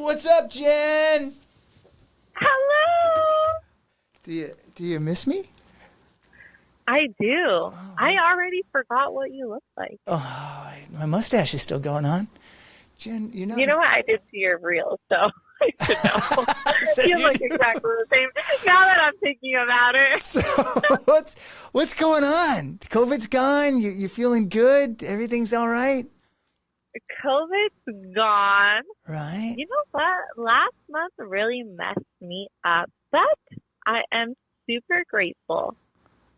What's up, Jen? Hello. Do you miss me? I do. I already forgot what you look like. Oh, my mustache is still going on. Jen, You know what? I did see your reel, so I should know. So you you look do. exactly the same. Now that I'm thinking about it. So what's going on? COVID's gone. You feeling good? Everything's all right? COVID's gone. Right. You know what? Last month really messed me up, but I am super grateful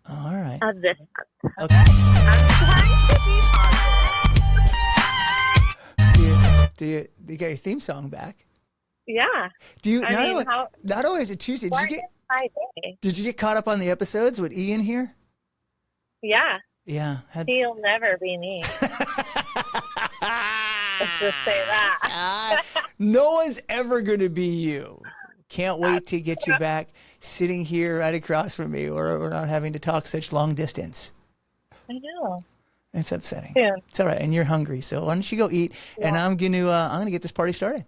All right. of this month. Okay. I'm trying to be positive. Do you get your theme song back? Yeah. Do you? I mean, not only is it Tuesday. What is my day? Did you get caught up on the episodes with Ian here? Yeah. Yeah. He'll never be me. Let's just say that. No one's ever going to be you. Can't wait to get you back sitting here right across from me, or we're not having to talk such long distance. I know. It's upsetting. Yeah. It's all right, and you're hungry, so why don't you go eat? Yeah. And I'm gonna get this party started.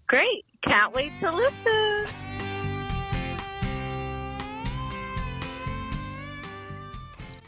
Great. Can't wait to listen.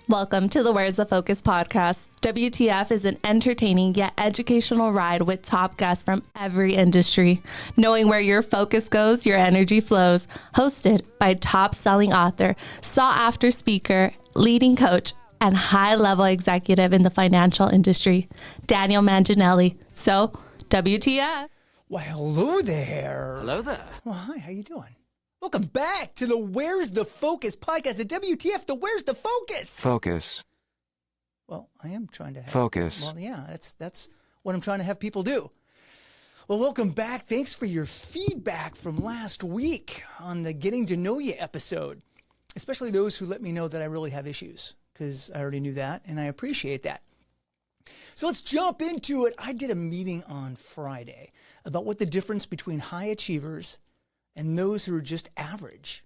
Welcome to the Where's the Focus podcast. WTF is an entertaining yet educational ride with top guests from every industry. Knowing where your focus goes, your energy flows. Hosted by top-selling author, sought-after speaker, leading coach, and high-level executive in the financial industry, Daniel Manginelli. So, WTF. Well, hello there. Hello there. Well, hi. How you doing? Welcome back to the Where's the Focus podcast. The WTF. The Where's the Focus? Focus. Well, I am trying to have Focus. Well, yeah, that's what I'm trying to have people do. Well, welcome back. Thanks for your feedback from last week on the Getting to Know You episode, especially those who let me know that I really have issues, because I already knew that, and I appreciate that. So let's jump into it. I did a meeting on Friday about what the difference between high achievers and those who are just average.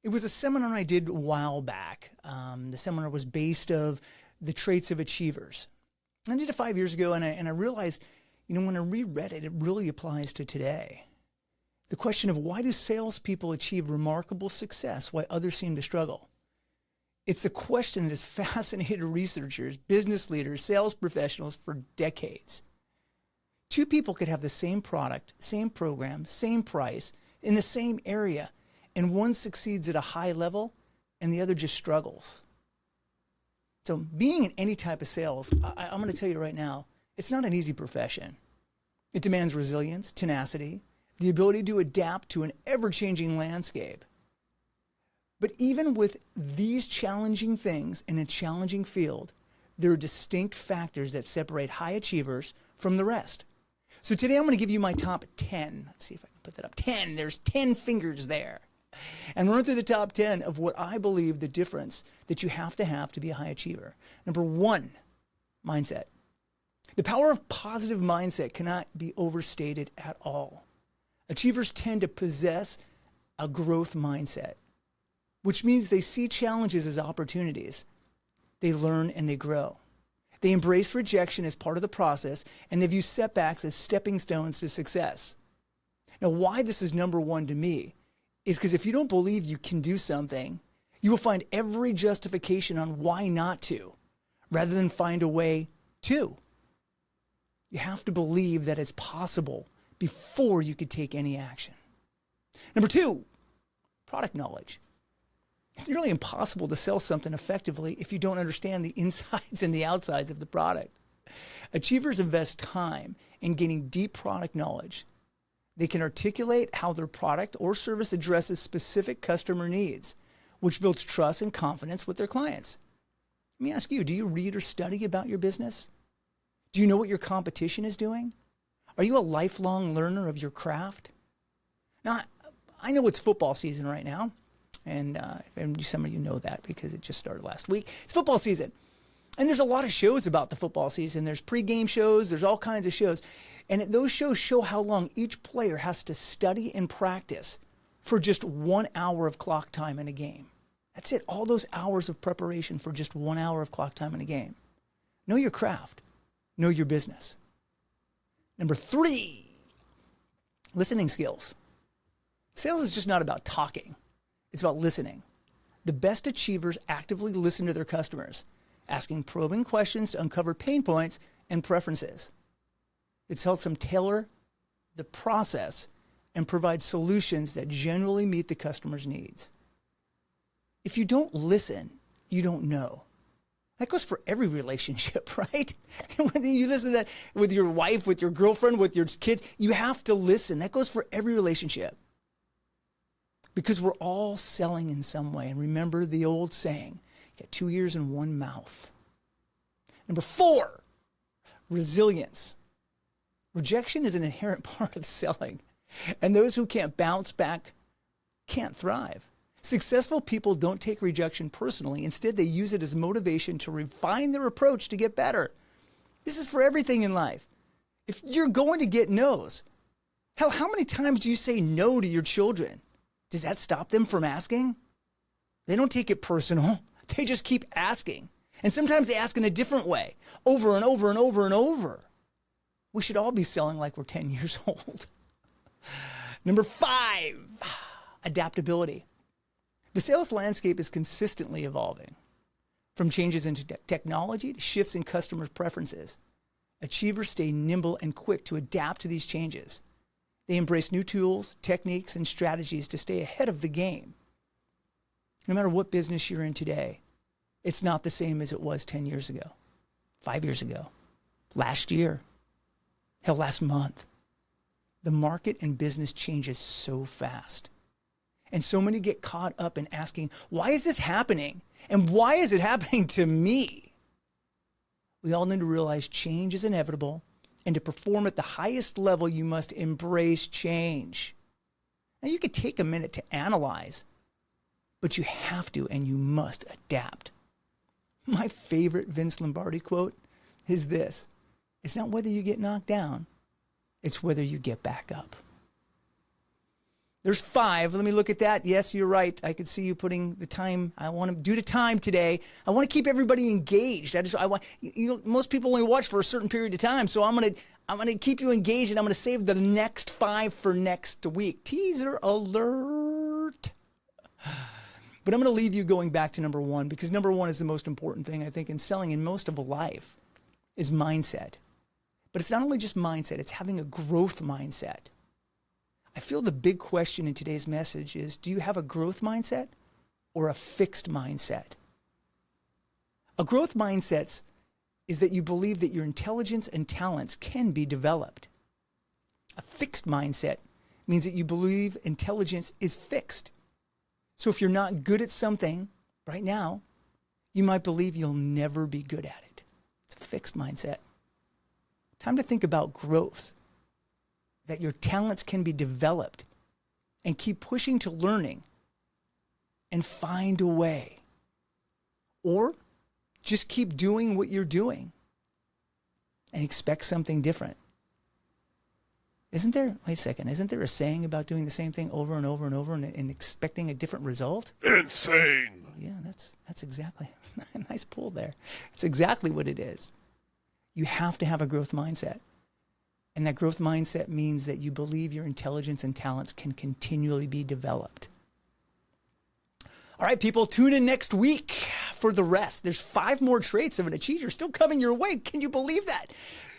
It was a seminar I did a while back. The seminar was based of the traits of achievers. I did it 5 years ago, and I realized, when I reread it, it really applies to today. The question of why do salespeople achieve remarkable success while others seem to struggle? It's the question that has fascinated researchers, business leaders, sales professionals for decades. Two people could have the same product, same program, same price, in the same area, and one succeeds at a high level and the other just struggles. So being in any type of sales, I'm going to tell you right now, it's not an easy profession. It demands resilience, tenacity, the ability to adapt to an ever-changing landscape. But even with these challenging things in a challenging field, there are distinct factors that separate high achievers from the rest. So today I'm going to give you my top 10. Let's see if I can put that up. 10. There's 10 fingers there. And run through the top 10 of what I believe the difference that you have to be a high achiever. Number 1, mindset. The power of positive mindset cannot be overstated at all. Achievers tend to possess a growth mindset, which means they see challenges as opportunities. They learn and they grow. They embrace rejection as part of the process, and they view setbacks as stepping stones to success. Now, why this is number 1 to me is because if you don't believe you can do something, you will find every justification on why not to, rather than find a way to. You have to believe that it's possible before you could take any action. Number 2, product knowledge. It's nearly impossible to sell something effectively if you don't understand the insides and the outsides of the product. Achievers invest time in gaining deep product knowledge. They can articulate how their product or service addresses specific customer needs, which builds trust and confidence with their clients. Let me ask you, do you read or study about your business? Do you know what your competition is doing? Are you a lifelong learner of your craft? Now, I know it's football season right now. And some of you know that because it just started last week. It's football season. And there's a lot of shows about the football season. There's pregame shows. There's all kinds of shows. And those shows show how long each player has to study and practice for just 1 hour of clock time in a game. That's it. All those hours of preparation for just 1 hour of clock time in a game. Know your craft. Know your business. Number 3, Listening skills. Sales is just not about talking. It's about listening. The best achievers actively listen to their customers, asking probing questions to uncover pain points and preferences. It's helped them tailor the process and provide solutions that generally meet the customer's needs. If you don't listen, you don't know. That goes for every relationship, right? Whether you listen to that with your wife, with your girlfriend, with your kids, you have to listen. That goes for every relationship. Because we're all selling in some way. And remember the old saying, you got 2 ears and 1 mouth. Number 4, resilience. Rejection is an inherent part of selling. And those who can't bounce back can't thrive. Successful people don't take rejection personally. Instead, they use it as motivation to refine their approach to get better. This is for everything in life. If you're going to get no's, hell, how many times do you say no to your children? Does that stop them from asking? They don't take it personal. They just keep asking. And sometimes they ask in a different way, over and over and over and over. We should all be selling like we're 10 years old. Number 5, adaptability. The sales landscape is consistently evolving. From changes in technology to shifts in customer preferences, achievers stay nimble and quick to adapt to these changes. They embrace new tools, techniques, and strategies to stay ahead of the game. No matter what business you're in today, it's not the same as it was 10 years ago, 5 years ago, last year, hell, last month. The market and business changes so fast. And so many get caught up in asking, why is this happening? And why is it happening to me? We all need to realize change is inevitable. And to perform at the highest level, you must embrace change. Now, you could take a minute to analyze, but you have to and you must adapt. My favorite Vince Lombardi quote is this: it's not whether you get knocked down, it's whether you get back up. There's 5. Let me look at that. Yes, you're right. I could see you putting the time. I want to do the time today. I want to keep everybody engaged. Most people only watch for a certain period of time, so I'm gonna keep you engaged, and I'm gonna save the next 5 for next week. Teaser alert. But I'm gonna leave you going back to number 1, because number 1 is the most important thing I think in selling in most of life is mindset. But it's not only just mindset; it's having a growth mindset. I feel the big question in today's message is, do you have a growth mindset or a fixed mindset? A growth mindset is that you believe that your intelligence and talents can be developed. A fixed mindset means that you believe intelligence is fixed. So if you're not good at something right now, you might believe you'll never be good at it. It's a fixed mindset. Time to think about growth. That your talents can be developed, and keep pushing to learning and find a way. Or just keep doing what you're doing and expect something different. Isn't there a saying about doing the same thing over and over and over and expecting a different result? Insane. Yeah, that's exactly a nice pull there. It's exactly what it is. You have to have a growth mindset. And that growth mindset means that you believe your intelligence and talents can continually be developed. All right, people, tune in next week for the rest. There's 5 more traits of an achiever still coming your way. Can you believe that?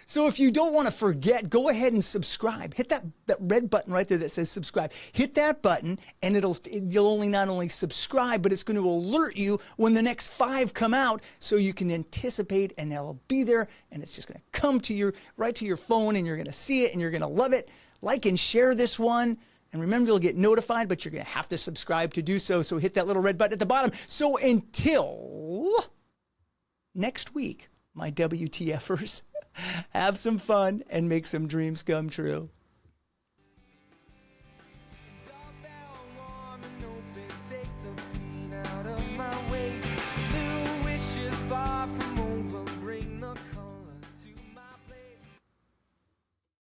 So if you don't want to forget, go ahead and subscribe. Hit that red button right there that says subscribe. Hit that button, and you'll only not only subscribe, but it's going to alert you when the next 5 come out, so you can anticipate, and they'll be there, and it's just going to come to right to your phone, and you're going to see it, and you're going to love it. Like and share this one. And remember, you'll get notified, but you're going to have to subscribe to do so. So hit that little red button at the bottom. So until next week, my WTFers, have some fun and make some dreams come true.